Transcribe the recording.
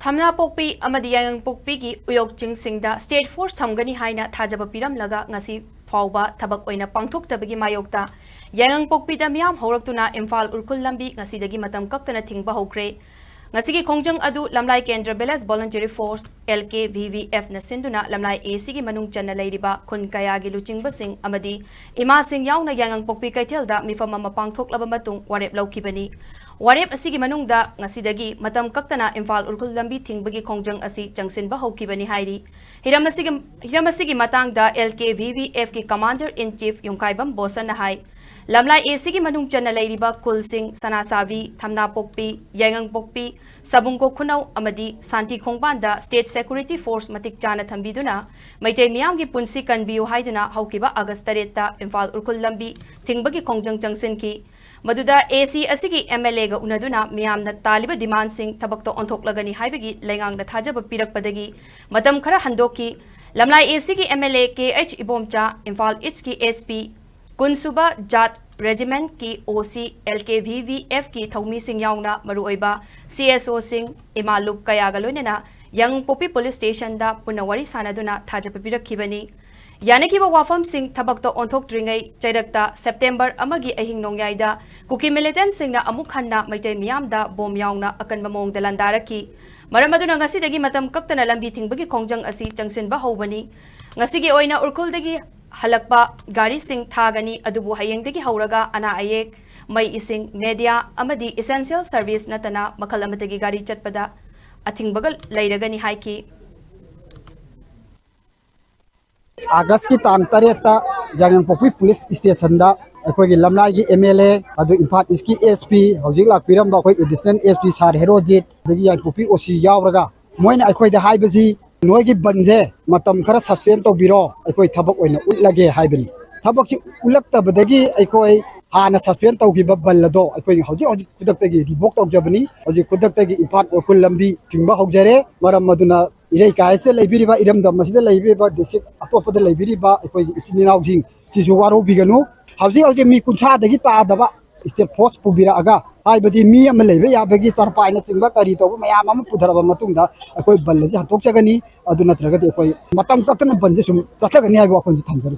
Thamnapokpi amadi Yaingangpokpi ki u-yokching singda state force thamgani haina thajaba piramlaga ngasi fauba thabak oina pangthoktabagi Maiyokta Yaingangpokpi da miyam horaktuna Imphal Ukhrul Lambi Ngasidagi Matam Kaktana Thingba Houkhre ngasigi khongjang adu lamlai kendra belas voluntary force LKVVF na sinduna lamlai AC gi manung channa leiriba khun kaya gi luchingba sing amadi ima sing yauna Yaingangpokpi kaithelda mifam ama pangthoklaba matung warep laukibani warep asigi manungda ngasidagi Matam Kaktana Imphal Ukhrul Lambi Thingbagi khongjang asi changsinba hokibani hairi hiramasigi matangda LKVVF ki commander in chief yungkaibam bosan na hai lamlai AC ki manung channa leiriba kul sing sanasavi Thamnapokpi Yaingangpokpi sabungko khunau amadi santi khongbanda state security force matik chana thambiduna maitai miyam gi punsi kanbiu haiduna haukiba August 8 ta Imphal Ukhrul Lambi Thingbagi khongjang changsin ki maduda AC asigi MLA ga unaduna miyamna taliba demand sing thabakto onthoklagani haibagi Leingak-na thajaba pirakpadagi matam khara handoki lamlai AC ki MLA KH Ibomcha Imphal East ki SP Kunsuba Jat Regiment ki OC LKVVF ki Thaumi Singh yauna maruoiba CSO Singh Imalup kayaga loinena Yaingangpokpi police station da punawari sanaduna thajapirakibani Yanakiba wafam Singh thabakto onthok dringai chairakta September amagi ahing nongyaida kuki militant singna amuk hanna maitai miyam da bom yauna akan mamong dalandaraki maramaduna ngasidagi Matam Kaktana lambi thingbagi khongjang asi changsinba hobani ngasigi oina Ukhrul dagi halakpa gari sing thagani adubu hayengdagi hauraga ana ayek mai ising media amadi essential service natana makal amatagi gari chatpada athingbagal leiragani haiki August ki tang tareta Yaingangpokpi police station da akhoi gi lamlai gi MLA adu Imphal East ki SP hojik lak piram ba akhoi additional SP Sar Herojit dagi Yaingangpokpi OC yawraga moina akhoi da haibasi noi gi banje matam khara suspend to biro akhoi thabak oina utlage haibani thabak chi ulakta badagi akhoi hana suspend to gi babbalado akhoi hojik kudak tagi ribok to jabani hojik kudak tagi Imphal Ukhrul Lambi Thingba Houkhre maram maduna irei kaiste leibiriba iram da masida leibiriba district atopada leibiriba akhoi itininaw jing sisu waro biganu hojik mi kuncha dagi ta daba state force pubira aga haibadi mi am leibe ya bagi charpaina chingba kari to mayam am pudharaba matungda akhoi ballaji hatok chagani adu natraga de akhoi Matam Kaktana banje sum chathagani haiba khonji thamjari